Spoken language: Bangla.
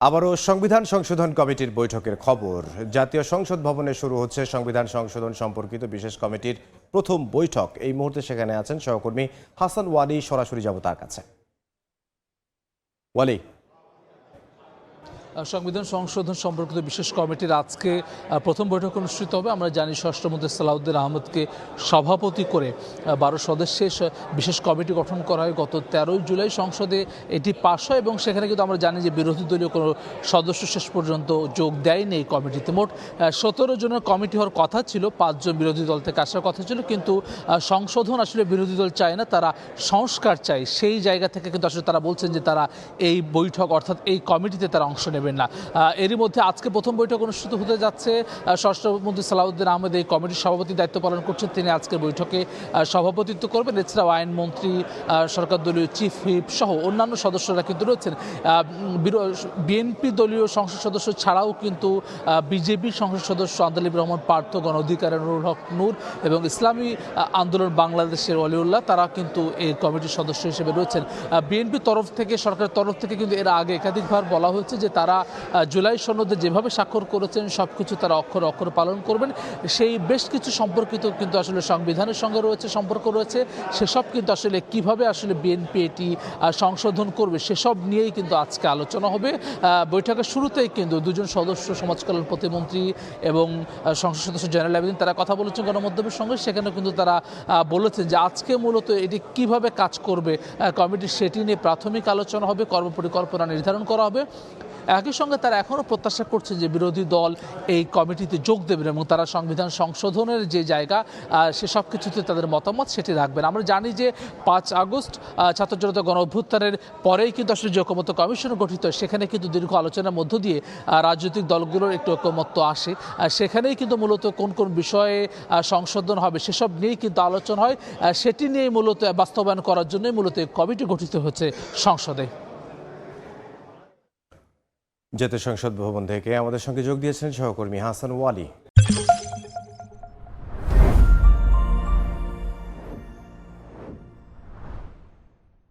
আবারও সংবিধান সংশোধন কমিটির বৈঠকের খবর। জাতীয় সংসদ ভবনে শুরু হচ্ছে সংবিধান সংশোধন সম্পর্কিত বিশেষ কমিটির প্রথম বৈঠক। এই মুহূর্তে সেখানে আছেন সহকর্মী হাসান ওয়ালি। সরাসরি যাব তার কাছে। ওয়ালি, সংবিধান সংশোধন সম্পর্কিত বিশেষ কমিটির আজকে প্রথম বৈঠক অনুষ্ঠিত হবে। আমরা জানি স্বরাষ্ট্রমন্ত্রী সালাউদ্দিন আহমেদকে সভাপতি করে 12 সদস্যের বিশেষ কমিটি গঠন করা হয়। গত 13 জুলাই সংসদে এটি পাশ হয় এবং সেখানে কিন্তু আমরা জানি যে বিরোধী দলীয় কোনো সদস্য শেষ পর্যন্ত যোগ দেয়নি এই কমিটিতে। মোট 17 জনের কমিটি হওয়ার কথা ছিল, 5 জন বিরোধী দল থেকে আসার কথা ছিল, কিন্তু সংশোধন আসলে বিরোধী দল চায় না, তারা সংস্কার চায়। সেই জায়গা থেকে কিন্তু আসলে তারা বলছেন যে তারা এই বৈঠক অর্থাৎ এই কমিটিতে তারা অংশ নেবেন না। এরই মধ্যে আজকে প্রথম বৈঠক অনুষ্ঠিত হতে যাচ্ছে। স্বরাষ্ট্রমন্ত্রী সালাউদ্দিন আহমেদ এই কমিটির সভাপতি দায়িত্ব পালন করছেন, তিনি আজকের বৈঠকে সভাপতিত্ব করবেন। এছাড়াও আইনমন্ত্রী, সরকার দলীয় চিফ হুইপ সহ অন্যান্য সদস্যরা কিন্তু রয়েছেন। বিএনপি দলীয় সংসদ সদস্য ছাড়াও কিন্তু বিজেপি সংসদ সদস্য আন্দালিব রহমান পার্থ, গণ অধিকারের নুরুল হক নূর এবং ইসলামী আন্দোলন বাংলাদেশের ওয়ালিউল্লাহ, তারা কিন্তু এই কমিটির সদস্য হিসেবে রয়েছেন। বিএনপির তরফ থেকে, সরকারের তরফ থেকে কিন্তু এর আগে একাধিকবার বলা হয়েছে যে তারা জুলাই সনদে যেভাবে স্বাক্ষর করেছেন সব কিছু তারা অক্ষরে অক্ষরে পালন করবেন। সেই বেশ কিছু সম্পর্কিত কিন্তু আসলে সংবিধানের সঙ্গে রয়েছে, সম্পর্ক রয়েছে, সেসব কিন্তু আসলে কিভাবে আসলে বিএনপি এটি সংশোধন করবে সেসব নিয়েই কিন্তু আজকে আলোচনা হবে। বৈঠকের শুরুতেই কিন্তু দুজন সদস্য, সমাজ কল্যাণ প্রতিমন্ত্রী এবং সংসদ সদস্য জয়নাল আবেদিন, তারা কথা বলেছেন গণমাধ্যমের সঙ্গে। সেখানে কিন্তু তারা বলেছেন যে আজকে মূলত এটি কিভাবে কাজ করবে কমিটি, সেটি নিয়ে প্রাথমিক আলোচনা হবে, কর্মপরিকল্পনা নির্ধারণ করা হবে। একই সঙ্গে তারা এখনও প্রত্যাশা করছে যে বিরোধী দল এই কমিটিতে যোগ দেবেন এবং তারা সংবিধান সংশোধনের যে জায়গা সে সব কিছুতে তাদের মতামত সেটি রাখবেন। আমরা জানি যে 5 আগস্ট ছাত্র জনতা গণ অভ্যুত্থানের পরেই কিন্তু আসলে যে ঐকমত্য কমিশন গঠিত হয়, সেখানে কিন্তু দীর্ঘ আলোচনার মধ্য দিয়ে রাজনৈতিক দলগুলোর একটু ঐকমত্য আসে। সেখানেই কিন্তু মূলত কোন কোন বিষয়ে সংশোধন হবে সেসব নিয়েই কিন্তু আলোচনা হয়। সেটি নিয়েই মূলত বাস্তবায়ন করার জন্যই মূলত এই কমিটি গঠিত হচ্ছে সংসদে। জাতীয় সংসদ ভবন থেকে আমাদের সঙ্গে যোগ দিয়েছেন সহকর্মী হাসান ওয়ালি।